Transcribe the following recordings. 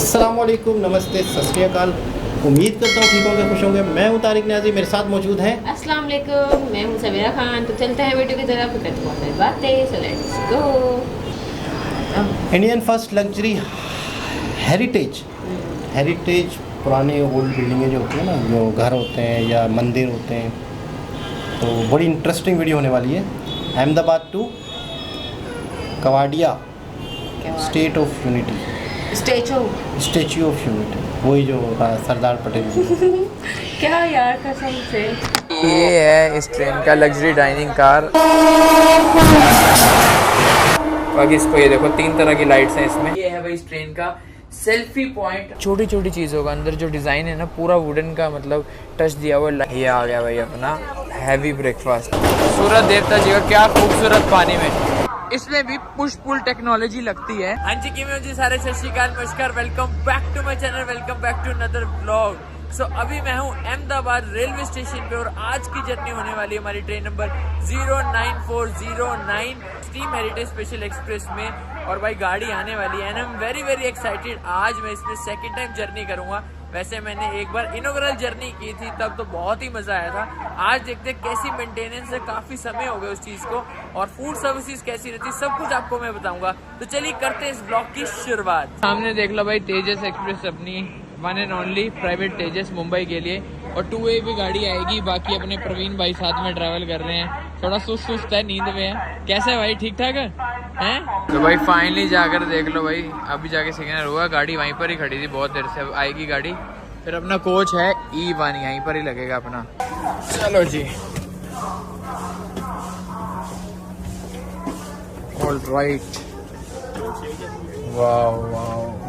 अस्सलामुअलैकुम, नमस्ते, सत श्री अकाल। उम्मीद करता हूँ ठीक होंगे, खुश होंगे। मैं हूँ तारिक न्याजी, मेरे साथ मौजूद हैं। अस्सलाम वालेकुम, मैं हूँ सवेरा खान। तो चलते हैं वीडियो की तरफ, करते हैं बहुत सारी बातें। So let's go. Indian first luxury heritage पुराने ओल्ड बिल्डिंगें जो होती हैं ना, जो घर होते हैं या मंदिर होते हैं, तो बड़ी इंटरेस्टिंग वीडियो होने वाली है। Ahmedabad to Kevadia, state of unity, statue of unity, वही जो सरदार पटेल क्या यार, कसम से। ये है इस ट्रेन का लग्जरी डाइनिंग कार। बाकी इसको ये देखो, 3 तरह की लाइट्स हैं इसमें। ये है भाई इस ट्रेन का सेल्फी पॉइंट। छोटी छोटी चीज़ों का अंदर जो डिज़ाइन है ना, पूरा वुडन का मतलब टच दिया हुआ। ये आ गया भाई अपना हैवी ब्रेकफास्ट। सूरज देवता जी का क्या खूबसूरत पानी में। इसमें भी पुश पुल टेक्नोलॉजी लगती है। हाँ जी, किमें जी सारे, सत श्री अकाल, नमस्कार, welcome back to my channel, welcome back to another vlog. So अभी मैं हूँ अहमदाबाद रेलवे स्टेशन पे और आज की जर्नी होने वाली है हमारी train number 09409 steam heritage special express में। और भाई गाड़ी आने वाली है and I am very very excited. आज मैं इसमें सेकंड टाइम जर्नी करूंगा। वैसे मैंने एक बार इनॉग्रल जर्नी की थी, तब तो बहुत ही मजा आया था। आज देखते हैं कैसी मेंटेनेंस है, काफी समय हो गया उस चीज को, और फूड सर्विसेज कैसी रहती, सब कुछ आपको मैं बताऊंगा। तो चलिए करते हैं इस ब्लॉग की शुरुआत। सामने देख लो भाई, तेजस एक्सप्रेस, अपनी वन एंड ओनली प्राइवेट तेजस मुंबई के लिए। और 2A भी गाड़ी आएगी। बाकी अपने प्रवीण भाई साथ में ट्रैवल कर रहे हैं, थोड़ा सुस्त है, नींद में है। कैसे भाई, ठीक ठाक है? तो भाई फाइनली जाकर देख लो भाई, अभी जाके सिग्नल हुआ, गाड़ी वहीं पर ही खड़ी थी बहुत देर से, अब आएगी गाड़ी। फिर अपना कोच है E1, यहीं पर ही लगेगा अपना। चलो जी, ऑल राइट। वाह वाह,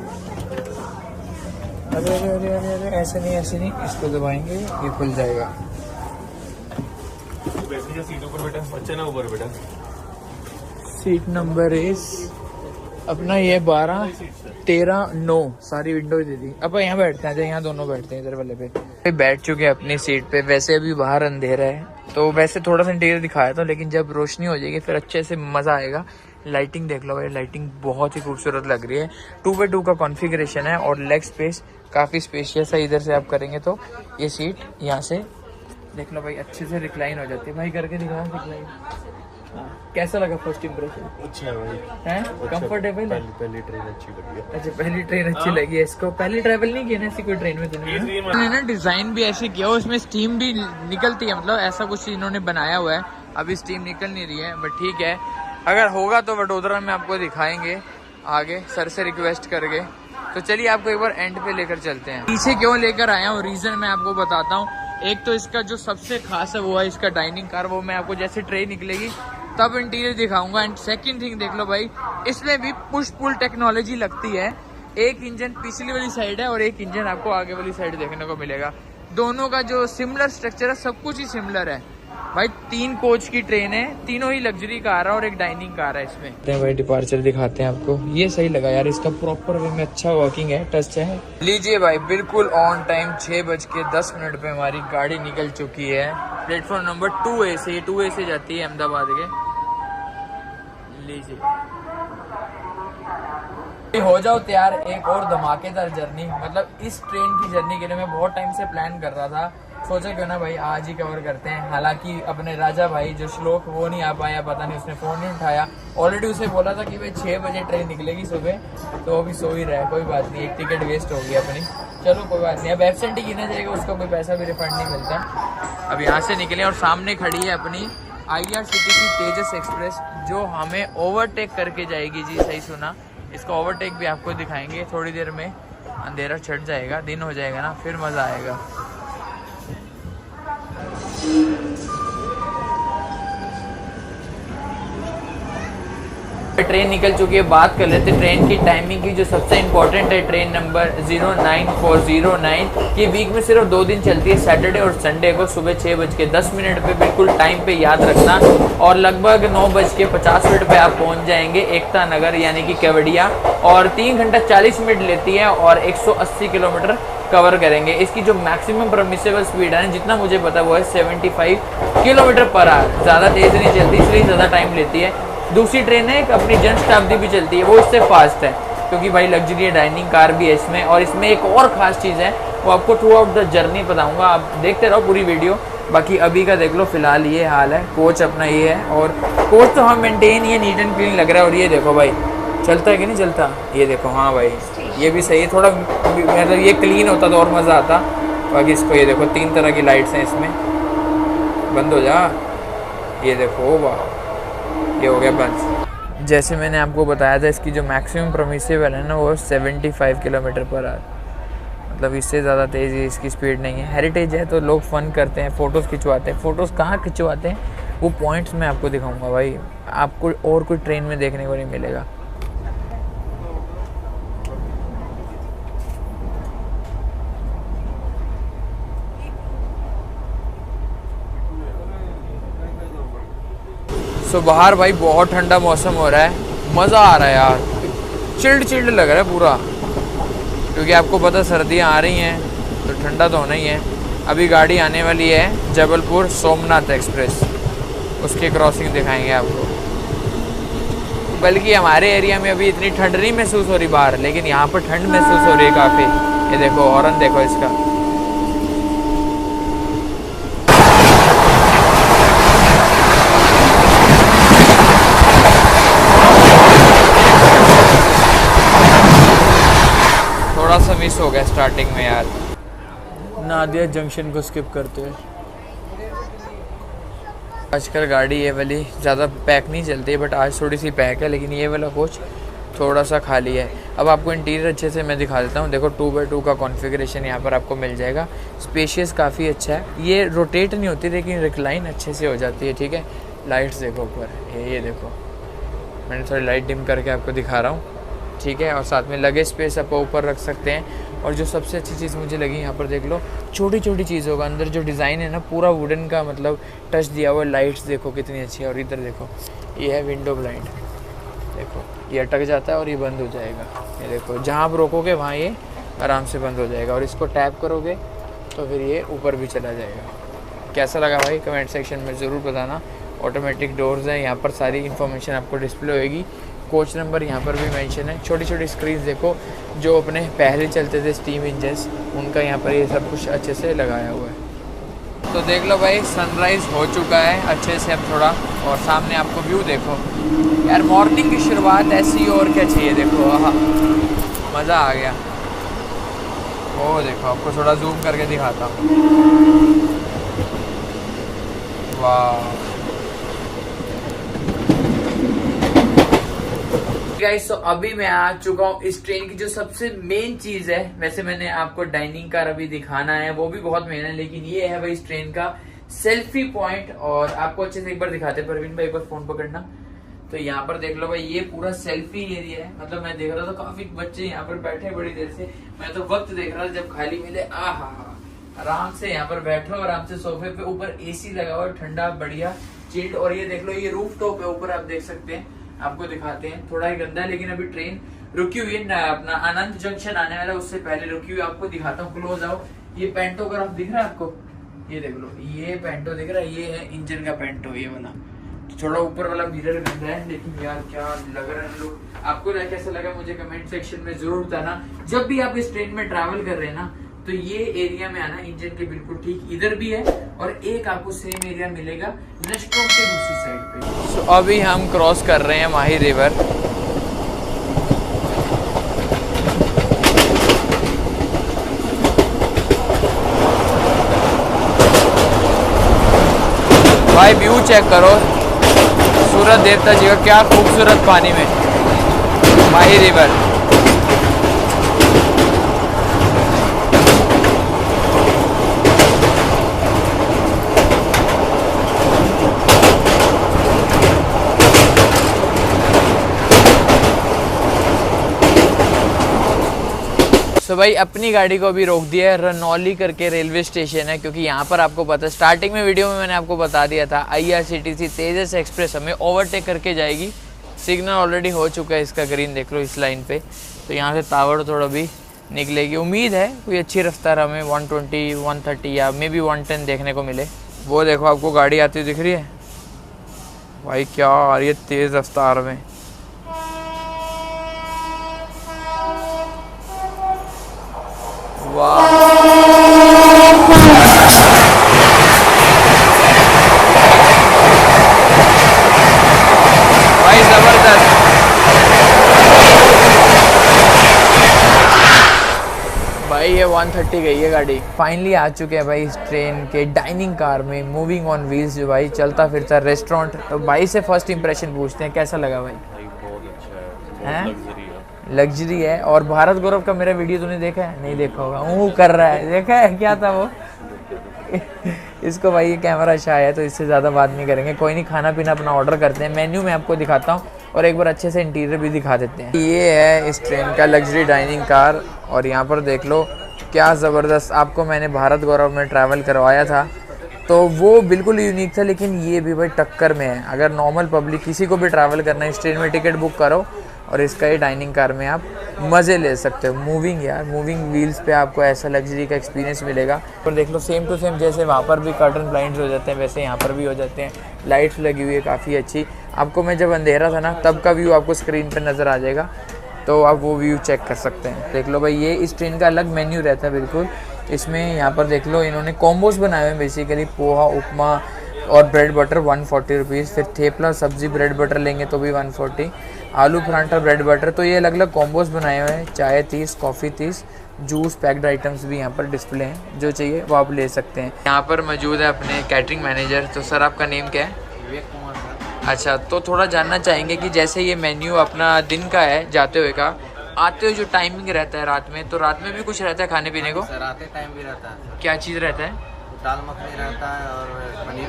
अरे अरे अरे अरे अरे, ऐसे नहीं इसको दबाएंगे, ये खुल जाएगा। सीट ऊपर बेटा, बच्चे ना ऊपर बेटा। सीट नंबर इज अपना ये 12, 13, 9 सारी विंडोज दे दी। अब यहाँ बैठते हैं, यहाँ दोनों बैठते हैं इधर वाले पे। बैठ चुके हैं अपनी सीट पे। वैसे अभी बाहर अंधेरा है, तो वैसे थोड़ा सा इंटीरियर दिखाया था, लेकिन जब रोशनी हो जाएगी फिर अच्छे से मजा आएगा। लाइटिंग देख लो भाई, लाइटिंग बहुत ही खूबसूरत लग रही है। 2x2 का कॉन्फ़िगरेशन है और लेग स्पेस काफी स्पेशियस है। इधर से आप करेंगे तो ये सीट यहाँ से देख लो भाई, अच्छे से रिक्लाइन हो जाती है। भाई करके दिखाओ रिक्लाइन। कैसा लगा फर्स्ट इंप्रेशन? अच्छा है भाई, हैं? कंफर्टेबल है? पहली ट्रेन अच्छी लगी है। अच्छा, पहली ट्रेन अच्छी लगी है इसको। पहली ट्रैवल नहीं किया ना ऐसी कोई ट्रेन में तुमने ना? डिजाइन भी ऐसे किया हो, इसमें स्टीम भी निकलती है, मतलब ऐसा कुछ इन्होंने बनाया हुआ है। अभी स्टीम निकल नहीं रही है, बट ठीक है, अगर होगा तो वडोदरा में आपको दिखाएंगे आगे, सर से रिक्वेस्ट करके। तो चलिए आपको एक बार एंड पे लेकर चलते हैं। पीछे क्यों लेकर आया हूँ, रीजन मैं आपको बताता हूँ। एक तो इसका जो सबसे खास है वो है इसका डाइनिंग कार, वो मैं आपको जैसे ट्रेन निकलेगी तब इंटीरियर दिखाऊंगा। एंड सेकंड थिंग देख लो भाई, इसमें भी पुश पुल टेक्नोलॉजी लगती है। एक इंजन पिछली वाली साइड है और एक इंजन आपको आगे वाली साइड देखने को मिलेगा। दोनों का जो सिमिलर स्ट्रक्चर है, सब कुछ ही सिमिलर है भाई। 3 कोच की ट्रेन है, तीनों ही लग्जरी कार है और एक डाइनिंग कार है इसमें। भाई डिपार्चर दिखाते हैं आपको। ये सही लगा यार, इसका प्रॉपर वे में अच्छा वर्किंग है, टच है। लीजिए भाई, बिल्कुल ऑन टाइम 6:10 पे हमारी गाड़ी निकल चुकी है प्लेटफॉर्म नंबर 2A से। 2A से जाती है अहमदाबाद के। लीजिए, हो जाओ तैयार एक और धमाकेदार जर्नी। मतलब इस ट्रेन की जर्नी के लिए मैं बहुत टाइम से प्लान कर रहा था, सोचा क्यों ना भाई आज ही कवर करते हैं। हालांकि अपने राजा भाई जो श्लोक, वो नहीं आ पाया, पता नहीं उसने फोन नहीं उठाया। ऑलरेडी उसे बोला था कि भाई 6 बजे ट्रेन निकलेगी सुबह, तो अभी सो ही रहा है। कोई बात नहीं, एक टिकट वेस्ट हो गई अपनी, चलो कोई बात नहीं। अब एब्सेंट ही गिना जाएगा, उसका कोई पैसा भी रिफंड नहीं मिलता। अब यहाँ से निकले और सामने खड़ी है अपनी IRCTC तेजस एक्सप्रेस, जो हमें ओवरटेक करके जाएगी। जी सही सुना, इसका ओवरटेक भी आपको दिखाएंगे थोड़ी देर में। अंधेरा छट जाएगा, दिन हो जाएगा ना, फिर मजा आएगा। ट्रेन निकल चुकी है। बात कर लेते ट्रेन की टाइमिंग की, जो सबसे इम्पोर्टेंट है। ट्रेन नंबर 09409 की वीक में सिर्फ 2 दिन चलती है, सैटरडे और संडे को सुबह 6:10 पे, बिल्कुल टाइम पे याद रखना। और लगभग 9:50 पे आप पहुंच जाएंगे एकता नगर यानी कि केवड़िया। और 3 घंटा 40 मिनट लेती है और 180 किलोमीटर कवर करेंगे। इसकी जो मैक्सिमम परमिसेबल स्पीड है, जितना मुझे पता वो है 75 किलोमीटर पर आवर। ज़्यादा तेज़ नहीं चलती, इसलिए ज़्यादा टाइम लेती है। दूसरी ट्रेन है एक अपनी जन शताब्दी भी चलती है, वो इससे फास्ट है। क्योंकि भाई लग्जरी डाइनिंग कार भी है इसमें। और इसमें एक और ख़ास चीज़ है, वो आपको थ्रू आउट द जर्नी बताऊँगा, आप देखते रहो पूरी वीडियो। बाकी अभी का देख लो, फिलहाल ये हाल है। कोच अपना ये है, और कोच तो हम मेंटेन, ये नीट एंड क्लीन लग रहा है। और ये देखो भाई चलता है कि नहीं चलता, ये देखो। हाँ भाई ये भी सही है, थोड़ा मतलब ये क्लीन होता तो और मज़ा आता। बाकी इसको ये देखो 3 तरह की लाइट्स हैं इसमें। बंद हो जा, ये देखो वाह, ये हो गया बंद। जैसे मैंने आपको बताया था, इसकी जो मैक्सिमम परमिसिबल है ना वो 75 किलोमीटर पर आवर, मतलब इससे ज़्यादा तेज़ इसकी स्पीड नहीं है। हेरिटेज है तो लोग फ़न करते हैं, फ़ोटोज़ खिंचवाते हैं। फ़ोटोज़ कहाँ खिंचवाते हैं वो पॉइंट्स मैं आपको दिखाऊंगा भाई, आपको और कोई ट्रेन में देखने को नहीं मिलेगा। सो बाहर भाई बहुत ठंडा मौसम हो रहा है, मज़ा आ रहा है यार, चिल्ड लग रहा है पूरा, क्योंकि आपको पता सर्दियाँ आ रही हैं तो ठंडा तो होना ही है। अभी गाड़ी आने वाली है जबलपुर सोमनाथ एक्सप्रेस, उसकी क्रॉसिंग दिखाएंगे आपको। बल्कि हमारे एरिया में अभी इतनी ठंड नहीं महसूस हो रही बाहर, लेकिन यहाँ पर ठंड महसूस हो रही है काफ़ी। ये देखो हॉर्न देखो इसका। थोड़ा सा मिस हो गया स्टार्टिंग में यार। नादिया जंक्शन को स्किप करते हुए। आजकल गाड़ी ये वाली ज़्यादा पैक नहीं चलती है, बट आज थोड़ी सी पैक है, लेकिन ये वाला कोच थोड़ा सा खाली है। अब आपको इंटीरियर अच्छे से मैं दिखा देता हूँ। देखो 2x2 का कॉन्फ़िगरेशन यहाँ पर आपको मिल जाएगा। स्पेशियस काफ़ी अच्छा है। ये रोटेट नहीं होती, लेकिन रिक्लाइन अच्छे से हो जाती है, ठीक है। लाइट्स देखो ऊपर, ये देखो, मैंने थोड़ी लाइट डिम करके आपको दिखा रहा हूँ, ठीक है। और साथ में लगेज स्पेस आप ऊपर रख सकते हैं। और जो सबसे अच्छी चीज़ मुझे लगी यहाँ पर देख लो, छोटी छोटी चीज़ों का अंदर जो डिज़ाइन है ना, पूरा वुडन का मतलब टच दिया हुआ। लाइट्स देखो कितनी अच्छी है। और इधर देखो, ये है विंडो ब्लाइंड, देखो ये अटक जाता है और ये बंद हो जाएगा। ये देखो जहाँ आप रोकोगे वहाँ ये आराम से बंद हो जाएगा, और इसको टैप करोगे तो फिर ये ऊपर भी चला जाएगा। कैसा लगा भाई कमेंट सेक्शन में ज़रूर बताना। ऑटोमेटिक डोर्स हैं, यहाँ पर सारी इन्फॉर्मेशन आपको डिस्प्ले होएगी। कोच नंबर यहाँ पर भी मेंशन है। छोटी छोटी स्क्रीन देखो, जो अपने पहले चलते थे स्टीम इंजन्स, उनका यहाँ पर ये सब कुछ अच्छे से लगाया हुआ है। तो देख लो भाई सनराइज़ हो चुका है अच्छे से अब थोड़ा, और सामने आपको व्यू देखो यार। मॉर्निंग की शुरुआत ऐसी और क्या चाहिए, देखो हाँ मज़ा आ गया। वो देखो आपको थोड़ा जूम करके दिखाता हूँ, वाह गाइस। तो अभी मैं आ चुका हूँ इस ट्रेन की जो सबसे मेन चीज है। वैसे मैंने आपको डाइनिंग कार अभी दिखाना है, वो भी बहुत मेन है, लेकिन ये है भाई इस ट्रेन का सेल्फी पॉइंट। और आपको अच्छे से एक बार दिखाते हैं, परवीन भाई एक बार फोन पकड़ना। तो यहाँ पर देख लो भाई, ये पूरा सेल्फी एरिया है। मतलब मैं देख रहा था काफी बच्चे यहाँ पर बैठे बड़ी देर से, मैं तो वक्त देख रहा था जब खाली मिले। आराम से यहाँ पर बैठो, आराम से सोफे पे, ऊपर AC लगा हुआ, ठंडा बढ़िया चिल्ड। और ये देख लो, ये रूफ टॉप है ऊपर, आप देख सकते हैं। आपको दिखाते हैं, थोड़ा ही गंदा है, लेकिन अभी ट्रेन रुकी हुई है। अपना आनंद जंक्शन आने वाला, उससे पहले रुकी हुई। आपको दिखाता हूँ, क्लोज आओ। ये पेंटोग्राफ दिख रहा है आपको, ये देख लो, ये पेंटो दिख रहा है, ये है इंजन का पेंटो, ये वाला। थोड़ा ऊपर वाला मिरर गंदा है, लेकिन यार क्या लग रहा है लोग। आपको कैसा लगा मुझे कमेंट सेक्शन में जरूर बताना। जब भी आप इस ट्रेन में ट्रैवल कर रहे हैं ना, तो ये एरिया में आना, इंजन के बिल्कुल ठीक इधर भी है, और एक आपको सेम एरिया मिलेगा नेस्ट्रोम के दूसरी साइड पे। तो अभी हम क्रॉस कर रहे हैं माही रिवर। भाई व्यू चेक करो, सूरज देवता जी का क्या खूबसूरत पानी में माही रिवर। तो भाई अपनी गाड़ी को भी रोक दिया है, रनौली करके रेलवे स्टेशन है, क्योंकि यहाँ पर आपको पता है स्टार्टिंग में वीडियो में मैंने आपको बता दिया था IRCTC तेजस एक्सप्रेस हमें ओवरटेक करके जाएगी। सिग्नल ऑलरेडी हो चुका है इसका, ग्रीन देख लो इस लाइन पे। तो यहाँ से तावड़ थोड़ा भी निकलेगी, उम्मीद है कोई अच्छी रफ्तार हमें 120, 130 या मे बी 110 देखने को मिले। वो देखो आपको गाड़ी आती हुई दिख रही है भाई, क्या आ रही है तेज़ रफ्तार में। भाई जबरदस्त। भाई ये 130 गई है गाड़ी। फाइनली आ चुके हैं भाई इस ट्रेन के डाइनिंग कार में, मूविंग ऑन व्हील्स, जो भाई चलता फिरता रेस्टोरेंट। तो भाई से फर्स्ट इंप्रेशन पूछते हैं, कैसा लगा भाई? भाई बहुत अच्छा हैं? है, लग्जरी है। लग्जरी है। और भारत गौरव का मेरा वीडियो तूने देखा है? नहीं देखा होगा, वो कर रहा है, देखा है क्या था वो? इसको भाई ये कैमरा शाय है तो इससे ज़्यादा बात नहीं करेंगे। कोई नहीं, खाना पीना अपना ऑर्डर करते हैं। मेन्यू मैं आपको दिखाता हूँ और एक बार अच्छे से इंटीरियर भी दिखा देते हैं। ये है इस ट्रेन का लग्जरी डाइनिंग कार और यहाँ पर देख लो क्या ज़बरदस्त। आपको मैंने भारत गौरव में ट्रैवल करवाया था तो वो बिल्कुल यूनिक था, लेकिन ये भी भाई टक्कर में है। अगर नॉर्मल पब्लिक किसी को भी ट्रैवल करना है, इस ट्रेन में टिकट बुक करो और इसका ये डाइनिंग कार में आप मज़े ले सकते हो। मूविंग यार, मूविंग व्हील्स पे आपको ऐसा लग्जरी का एक्सपीरियंस मिलेगा। और देख लो सेम टू सेम, जैसे वहाँ पर भी कर्टन ब्लाइंड्स हो जाते हैं वैसे यहाँ पर भी हो जाते हैं। लाइट्स लगी हुई है काफ़ी अच्छी। आपको मैं जब अंधेरा था ना तब का व्यू आपको स्क्रीन पर नज़र आ जाएगा, तो आप वो व्यू चेक कर सकते हैं। देख लो भाई, ये इस ट्रेन का अलग मेन्यू रहता है बिल्कुल। इसमें यहाँ पर देख लो इन्होंने कॉम्बोज बनाए हुए हैं बेसिकली। पोहा, उपमा और ब्रेड बटर 140 रुपीज़। फिर थेपला, सब्जी, ब्रेड बटर लेंगे तो भी 140। आलू पराठा, ब्रेड बटर। तो ये अलग अलग कॉम्बोज बनाए हुए हैं। चाय 30, कॉफ़ी 30, जूस, पैक्ड आइटम्स भी यहाँ पर डिस्प्ले हैं। जो चाहिए वो आप ले सकते हैं। यहाँ पर मौजूद है अपने कैटरिंग मैनेजर। तो सर आपका नेम क्या है? विवेक कुमार सर। अच्छा, तो थोड़ा जानना चाहेंगे कि जैसे ये मेन्यू अपना दिन का है, जाते हुए का, आते हुए जो टाइमिंग रहता है रात में, तो रात में भी कुछ रहता है खाने पीने को? सर आते टाइम भी रहता है, क्या चीज़ रहता है? दाल मखनी रहता है और पनीर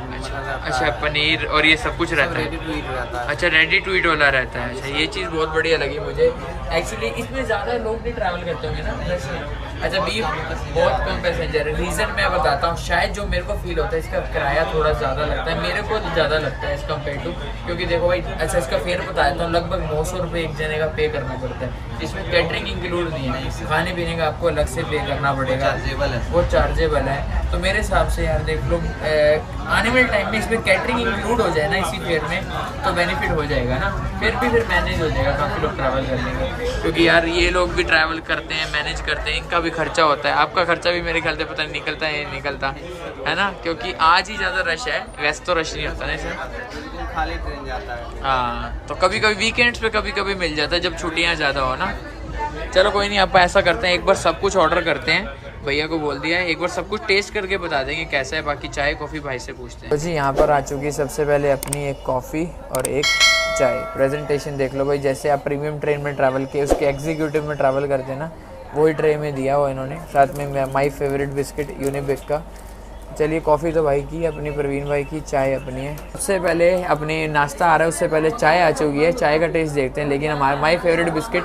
मटर रहता अच्छा, है। पनीर और ये सब कुछ रहता रेडी है। टू ईट रहता है। अच्छा, रेडी टू ईट वाला रहता है। अच्छा, ये चीज़ बहुत बढ़िया लगी मुझे। एक्चुअली इसमें ज़्यादा लोग नहीं ट्रैवल करते होंगे ना? अच्छा, बीफ बहुत कम पैसेंजर है। रीज़न मैं बताता हूँ। शायद जो मेरे को फील होता है, इसका किराया थोड़ा ज़्यादा लगता है, मेरे को ज़्यादा लगता है एज़ कम्पेयर टू। क्योंकि देखो भाई, अच्छा इसका फेयर बताया तो लगभग 900 रुपये एक जने का पे करना पड़ता है, जिसमें कैटरिंग इंक्लूड नहीं है। खाने पीने का आपको अलग से पे करना पड़ेगा, वो चार्जेबल है। तो मेरे हिसाब से यार देख लो, आने वाले टाइम में इसमें कैटरिंग इंक्लूड हो जाए ना इसी फेयर में, तो बेनिफिट हो जाएगा ना। फिर मैनेज हो जाएगा, काफ़ी लोग ट्रैवल कर लेंगे। क्योंकि यार ये लोग भी ट्रैवल करते हैं, मैनेज करते हैं, इनका भी खर्चा होता है। आपका खर्चा भी मेरे ख्याल से पता नहीं निकलता है, निकलता है ना? क्योंकि आज ही ज़्यादा रश है, वैसे तो रश नहीं होता ना इसमें। खाली ट्रेन जाता है। हाँ, तो कभी कभी वीकेंड्स पे कभी कभी मिल जाता है जब छुट्टियाँ ज़्यादा हो ना। चलो कोई नहीं, आप ऐसा करते हैं, एक बार सब कुछ ऑर्डर करते हैं। भैया को बोल दिया है, एक बार सब कुछ टेस्ट करके बता देंगे कैसा है। बाकी चाय कॉफ़ी भाई से पूछते हैं। तो जी यहाँ पर आ चुकी है सबसे पहले अपनी एक कॉफ़ी और एक चाय। प्रेजेंटेशन देख लो भाई, जैसे आप प्रीमियम ट्रेन में ट्रैवल किए, उसके एग्जीक्यूटिव में ट्रैवल करते हैं ना, वही ट्रे में दिया हुआ इन्होंने। साथ में माई फेवरेट बिस्किट यूनिबिक का। चलिए, कॉफ़ी तो भाई की अपनी, प्रवीण भाई की, चाय अपनी है। सबसे पहले अपनी नाश्ता आ रहा है, उससे पहले चाय आ चुकी है। चाय का टेस्ट देखते हैं। लेकिन हमारा माई फेवरेट बिस्किट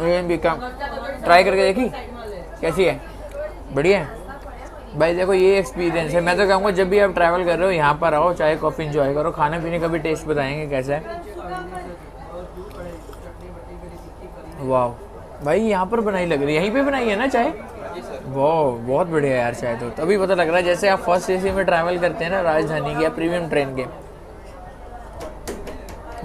यूनिबिक का ट्राई करके देखी कैसी है? बढ़िया है भाई। देखो ये एक्सपीरियंस है। मैं तो कहूँगा जब भी आप ट्रैवल कर रहे हो यहाँ पर आओ, चाय कॉफ़ी इंजॉय करो। खाने पीने का भी टेस्ट बताएंगे कैसा है। वाह भाई, यहाँ पर बनाई लग रही है, यहीं पे बनाई है ना चाय? वाह, बहुत बढ़िया यार चाय। तो तभी पता लग रहा है जैसे आप फर्स्ट एसी में ट्रैवल करते हैं ना, राजधानी की या प्रीमियम ट्रेन के।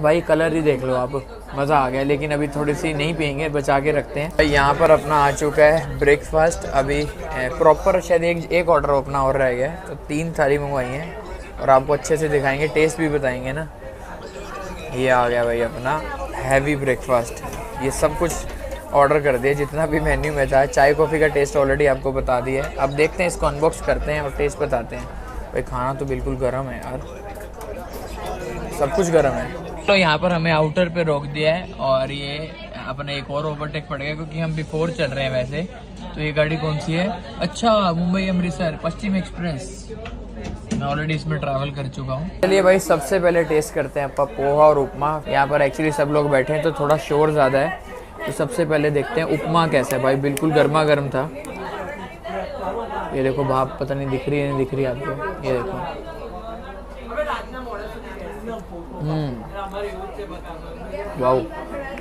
भाई कलर ही देख लो आप, मज़ा आ गया। लेकिन अभी थोड़ी सी नहीं पियेंगे, बचा के रखते हैं। भाई यहाँ पर अपना आ चुका है ब्रेकफास्ट। अभी प्रॉपर शायद एक ऑर्डर अपना और रह गया है, तो 3 थाली मंगवाई हैं और आपको अच्छे से दिखाएंगे, टेस्ट भी बताएंगे ना। ये आ गया भाई अपना हैवी ब्रेकफास्ट। ये सब कुछ ऑर्डर कर दिया जितना भी मेन्यू में था। चाय कॉफ़ी का टेस्ट ऑलरेडी आपको बता दिया है। अब देखते हैं, इसको अनबॉक्स करते हैं और टेस्ट बताते हैं। भाई खाना तो बिल्कुल गर्म है यार, सब कुछ गर्म है। तो यहाँ पर हमें आउटर पे रोक दिया है और ये अपना एक और ओवरटेक पड़ गया क्योंकि हम बिफोर चल रहे हैं वैसे। तो ये गाड़ी कौन सी है? अच्छा, मुंबई अमृतसर पश्चिम एक्सप्रेस। मैं ऑलरेडी इसमें ट्रैवल कर चुका हूँ। चलिए भाई, सबसे पहले टेस्ट करते हैं अपन पोहा और उपमा। यहाँ पर एक्चुअली सब लोग बैठे हैं तो थोड़ा शोर ज़्यादा है, तो सबसे पहले देखते हैं उपमा कैसा है। भाई बिल्कुल गर्मा गर्म था। ये देखो भाप, पता नहीं दिख रही है, नहीं दिख रही आपको? ये देखो। वाओ,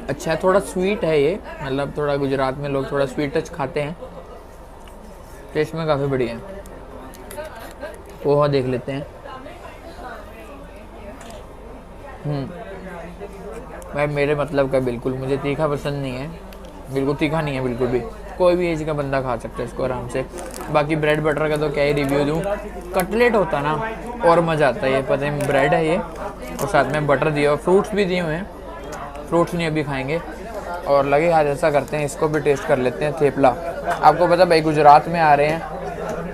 अच्छा है। थोड़ा स्वीट है ये, मतलब थोड़ा गुजरात में लोग थोड़ा स्वीट टच खाते हैं। टेस्ट में काफ़ी बढ़िया है। पोहा देख लेते हैं। भाई मेरे मतलब का बिल्कुल, मुझे तीखा पसंद नहीं है, बिल्कुल तीखा नहीं है बिल्कुल भी। कोई भी एज का बंदा खा सकता है इसको आराम से। बाकी ब्रेड बटर का तो क्या ही रिव्यू दूँ, कटलेट होता ना और मज़ा आता है। ये पता है ब्रेड है ये, और साथ में बटर दिया और फ्रूट्स भी दिए हुए हैं। फ्रूट्स नहीं अभी खाएंगे, और लगे हाथ ऐसा करते हैं इसको भी टेस्ट कर लेते हैं। थेपला, आपको पता भाई गुजरात में आ रहे हैं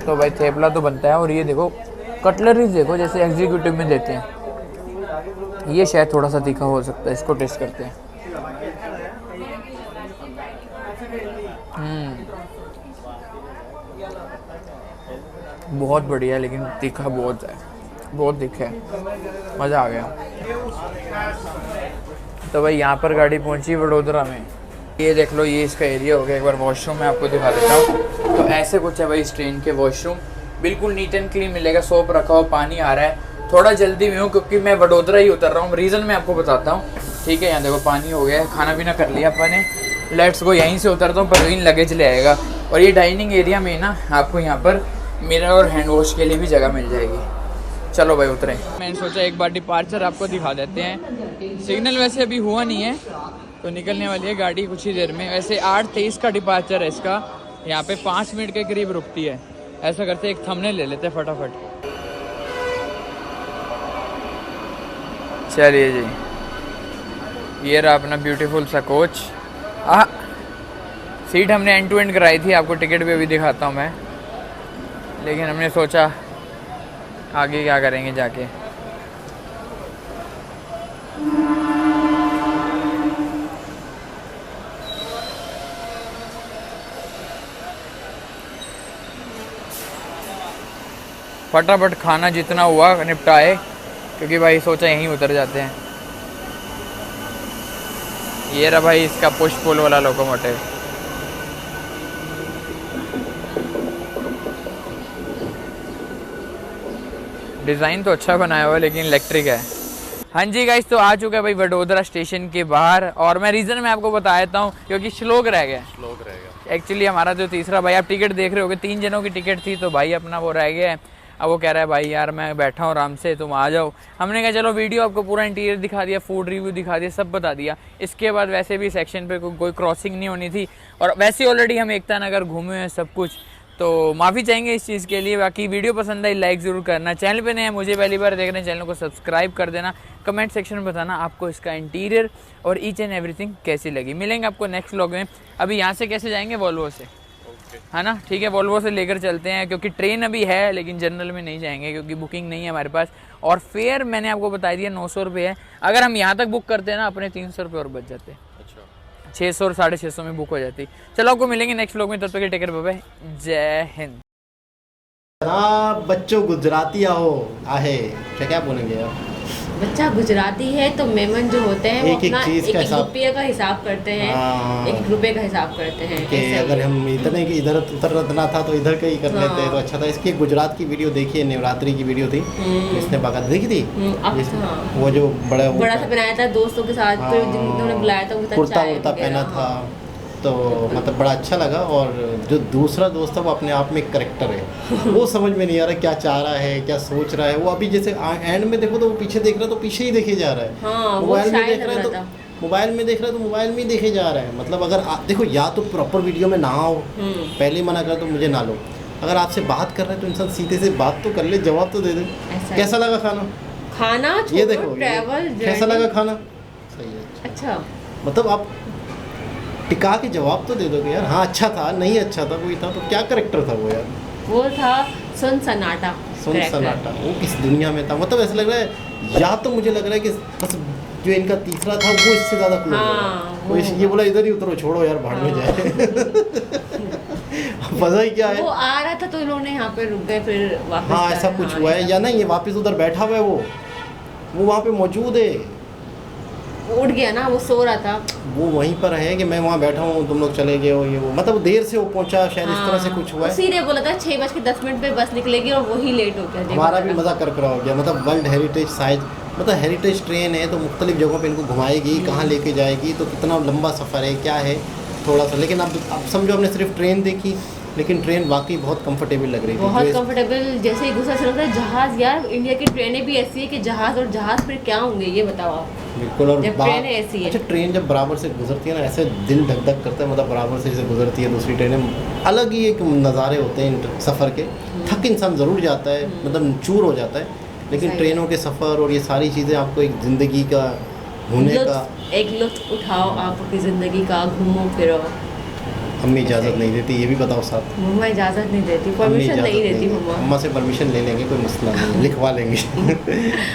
तो भाई थेपला तो बनता है। और ये देखो कटलरीज देखो जैसे एग्जीक्यूटिव में देते हैं, ये शायद थोड़ा सा तीखा हो सकता है, इसको टेस्ट करते हैं। बहुत बढ़िया, लेकिन तीखा बहुत है, बहुत तीखा है, मज़ा आ गया। तो भाई यहाँ पर गाड़ी पहुँची वडोदरा में। ये देख लो, ये इसका एरिया हो गया। एक बार वॉशरूम मैं आपको दिखा देता हूँ। तो ऐसे कुछ है भाई इस ट्रेन के वॉशरूम, बिल्कुल नीट एंड क्लीन मिलेगा। सोप रखा हो, पानी आ रहा है। थोड़ा जल्दी में हूँ क्योंकि मैं वडोदरा ही उतर रहा हूँ, रीज़न मैं आपको बताता हूँ, ठीक है। यहाँ देखो पानी हो गया है, खाना पीना कर लिया अपन ने। लेट्स गो, यहीं से उतरता हूँ, परवीन लगेज ले आएगा। और ये डाइनिंग एरिया में ना आपको यहाँ पर मिरर और हैंड वॉश के लिए भी जगह मिल जाएगी। चलो भाई उतरे। मैंने सोचा एक बार डिपार्चर आपको दिखा देते हैं। सिग्नल वैसे अभी हुआ नहीं है तो निकलने वाली है गाड़ी कुछ ही देर में। वैसे 8:23 का डिपार्चर है इसका, यहाँ पे 5 मिनट के करीब रुकती है। ऐसा करते एक थंबनेल ले लेते हैं फटाफट। चलिए जी, ये रहा अपना ब्यूटीफुल सा कोच। सीट हमने एंड टू एंड कराई थी, आपको टिकट भी अभी दिखाता हूँ मैं। लेकिन हमने सोचा आगे क्या करेंगे जाके। फटाफट खाना जितना हुआ निपटाए, क्योंकि भाई सोचा यहीं उतर जाते हैं। ये रहा भाई इसका पुश पुल वाला लोकोमोटिव। डिज़ाइन तो अच्छा बनाया हुआ है लेकिन इलेक्ट्रिक है। हाँ जी गाइस, तो आ चुका है भाई वडोदरा स्टेशन के बाहर। और मैं रीज़न मैं आपको बता देता हूँ, क्योंकि श्लोक रह गया। एक्चुअली हमारा जो तीसरा भाई, आप टिकट देख रहे होगे, 3 जनों की टिकट थी तो भाई अपना वो रह गया है। अब वो कह रहा है भाई यार मैं बैठा हूँ आराम से, तुम आ जाओ। हमने कहा चलो वीडियो आपको पूरा इंटीरियर दिखा दिया, फूड रिव्यू दिखा दिया, सब बता दिया। इसके बाद वैसे भी सेक्शन पे कोई क्रॉसिंग नहीं होनी थी, और वैसे ऑलरेडी हम एकता नगर घूमे हैं सब कुछ, तो माफ़ी चाहेंगे इस चीज़ के लिए। बाकी वीडियो पसंद आई लाइक ज़रूर करना, चैनल पे नए हैं, मुझे पहली बार देख रहे हैं, चैनल को सब्सक्राइब कर देना। कमेंट सेक्शन में बताना आपको इसका इंटीरियर और ईच एंड एवरीथिंग कैसी लगी। मिलेंगे आपको नेक्स्ट व्लॉग में। अभी यहाँ से कैसे जाएंगे? वॉल्वो से, है ना? ठीक है, वॉल्वो से लेकर चलते हैं, क्योंकि ट्रेन अभी है लेकिन जनरल में नहीं जाएंगे क्योंकि बुकिंग नहीं है हमारे पास। और फेयर मैंने आपको बता दिया 900 रुपये है। अगर हम यहाँ तक बुक करते हैं ना, अपने 300 रुपये और बच जाते हैं। 600 और 650 में बुक हो जाती। चलो आपको मिलेंगे नेक्स्ट व्लॉग में, तब तक के टेक केयर, बाय बाय, जय हिंद। हाँ बच्चों, गुजराती आओ आहे क्या बोलेंगे यार? बच्चा गुजराती है तो मेमन जो होते हैं वो एक-एक अपना चीज़ का एक हिसाब- रुपये का हिसाब करते हैं। हाँ। 1 रुपये का हिसाब करते हैं कि ऐसा ही अगर है। हम इतने कि इधर उतरना था तो इधर का ही कर लेते हाँ। तो अच्छा था। इसकी गुजरात की वीडियो देखिए, नवरात्रि की वीडियो थी, इसने बाकायदा देखी थी। अब इस- हाँ। वो जो बड़ा बड़ा सा बनाया था दोस्तों के साथ, फिर हाँ। जिन्होंने बुलाया था उनके साथ कुर्ता चाय वुर्ता वगैरह, पहना था, हाँ। तो मतलब बड़ा अच्छा लगा। और जो दूसरा दोस्त है वो अपने आप में एक करेक्टर है। वो समझ में नहीं आ रहा क्या चाह रहा है, क्या सोच रहा है। वो अभी जैसे एंड में देखो तो वो पीछे देख रहा है तो पीछे ही देखे जा रहा है। हाँ, वो मोबाइल में शायद देख रहा है लग तो रहा था। मोबाइल में देख रहा है तो मोबाइल में ही देखे जा रहा है। मतलब अगर देखो, या तो प्रॉपर वीडियो में ना आओ, पहले ही मना कर तो मुझे ना लो। अगर आपसे बात कर रहे हैं तो इंसान सीधे से बात तो कर ले, जवाब तो दे दे। ऐसा है। कैसा लगा खाना? खाना ये देखो, ट्रैवल कैसा लगा खाना? सही है। अच्छा, मतलब आप टिका के जवाब तो दे दोगे यार। हाँ अच्छा था, नहीं अच्छा था, कोई था तो क्या करेक्टर था वो यार? वो था सुन सन्नाटा। सुन character। सन्नाटा। वो किस दुनिया में था? मतलब ऐसा लग रहा है, या तो मुझे लग रहा है कि बस जो इनका तीसरा था वो इससे ज़्यादा क्लोज हाँ, है। ये बोला इधर ही उतरो, छोड़ो यार, भाड़ में जाए। मज़ा ही क्या है। वो आ रहा था तो इन्होंने यहाँ पे रुक गए, फिर वापस हाँ ऐसा कुछ हुआ है या नहीं? ये वापस उधर बैठा हुआ है, वो वहाँ पे मौजूद है। उठ गया ना, वो सो रहा था। वो वहीं पर है कि मैं वहाँ बैठा हूँ, तुम लोग चले गए हो, ये वो। मतलब देर से वो पहुँचा शायद, इस तरह से कुछ हुआ है। सीधे बोला था 6:10 पे बस निकलेगी और वही लेट हो गया। देखो हमारा भी जरा। मज़ा कर हो गया। मतलब वर्ल्ड हेरिटेज साइज, मतलब हेरिटेज ट्रेन है तो मुख्तलिफ जगहों पे इनको घुमाएगी, कहाँ लेके जाएगी, तो कितना लंबा सफ़र है, क्या है थोड़ा सा। लेकिन अब समझो हमने सिर्फ ट्रेन देखी, लेकिन ट्रेन वाकई बहुत कंफर्टेबल लग रही थी। बहुत जो इस- कंफर्टेबल, जैसे ही गुस्सा चलता है जहाज। यार इंडिया की ट्रेनें भी ऐसी है कि जहाज, और जहाज फिर क्या होंगे ये बताओ आप। बिल्कुल। और जब ट्रेनें ऐसी है। अच्छा, ट्रेन जब बराबर से गुजरती है ना, ऐसे दिल धक धक करता है, मतलब बराबर से जैसे गुजरती है दूसरी ट्रेनें, अलग ही एक नज़ारे होते हैं सफ़र के। थक इंसान ज़रूर जाता है, मतलब चूर हो जाता है, लेकिन सही। ट्रेनों के सफ़र और ये सारी चीज़ें आपको एक ज़िंदगी का होने का। एक लुत्फ उठाओ आप अपनी ज़िंदगी का, घूमो फिरो। अम्मी इजाज़त नहीं देती, ये भी बताओ साथ। मम्मा इजाज़त नहीं देती, अम्मी परमिशन इजाज़त नहीं देती मम्मा। अम्मा से परमिशन ले लेंगे, कोई मसला नहीं, लिखवा लेंगे।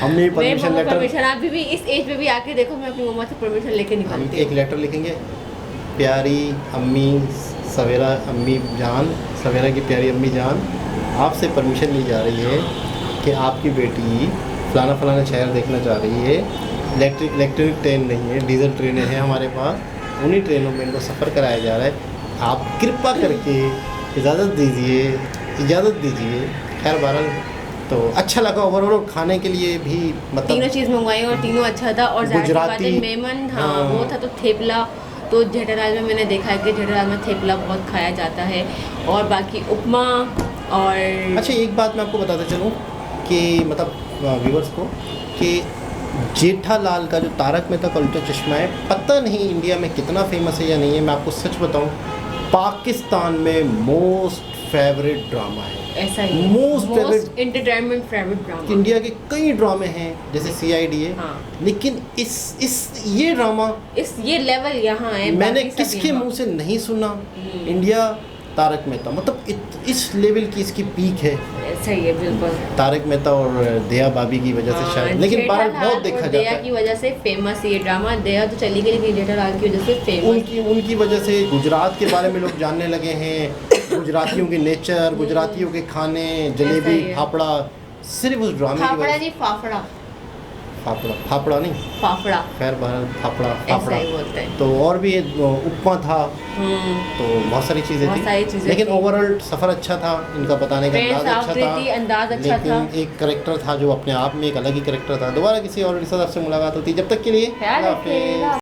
अम्मी परमिशन लेटर, परमिशन आप भी इस एज में भी आके देखो, मैं अपनी मम्मा से परमिशन लेके हम निकलती एक लेटर लिखेंगे, प्यारी अम्मी सवेरा, अम्मी जान, सवेरा की प्यारी अम्मी जान, आपसे परमिशन ली जा रही है कि आपकी बेटी फलाना फलाना शहर देखना चाह रही है। इलेक्ट्रिक ट्रेन नहीं है, डीजल ट्रेनें हैं हमारे पास, उन्हीं ट्रेनों में इनको सफ़र कराया जा रहा है। आप कृपा करके इजाज़त दीजिए। खैर बहरहाल तो अच्छा लगा ओवरऑल। खाने के लिए भी मतलब तीनों चीज़ मंगवाई और तीनों अच्छा था। और ज़ाहिर सी बात है, गुजराती, मेमन, हाँ हाँ। वो था तो थेपला। तो जेठालाल में मैंने देखा है कि जेठालाल में थेपला बहुत खाया जाता है, और बाकी उपमा। और अच्छा, एक बात मैं आपको बताता चलूँ कि मतलब व्यूअर्स को कि जेठालाल का जो तारक मेहता का उल्टा चश्मा है, पता नहीं इंडिया में कितना फेमस है या नहीं है। मैं आपको सच बताऊँ, पाकिस्तान में मोस्ट फेवरेट ड्रामा है। ऐसा ही Most favorite- entertainment favourite drama. India के कई ड्रामे हैं जैसे CID है, हाँ। लेकिन इस ये ड्रामा ये लेवल यहाँ है, मैंने बाकी सब किसके यहाँ। मुंह से नहीं सुना। इंडिया तारक मेहता, मतलब इस लेवल की इसकी पीक है सही है बिल्कुल। तारक मेहता और दया भाभी की वजह से शायद, लेकिन बहरहाल बहुत देखा जाता दया की है वजह से फेमस ये ड्रामा। दया तो चली गई, लेकिन जेठालाल की वजह से फेमस। उनकी वजह से गुजरात के बारे में लोग जानने लगे हैं, गुजरातियों के नेचर, गुजरातियों के खाने, ऐसा जलेबी, ही है। फाफड़ा, सिर्फ उस ड्रामे की फाफड़ा वजह से। नहीं, फाफड़ा। फाफड़ा नहीं, फाफड़ा खैर बहरहाल फाफड़ा ऐसा ही बोलते हैं। तो और भी उपमा था, हम्म। तो बहुत सारी चीज़ें बहुत थी, सारी चीज़ें लेकिन थी। ओवरऑल सफ़र अच्छा था, इनका बताने का ट्रेन अंदाज़ साफ अच्छा रही थी, था, अंदाज अच्छा लेकिन था। एक करेक्टर था जो अपने आप में एक अलग ही करेक्टर था। दोबारा किसी और रिश्तेदार से मुलाकात होती है, जब तक के लिए ख्याल अल्लाह हाफिज़। रखिएगा।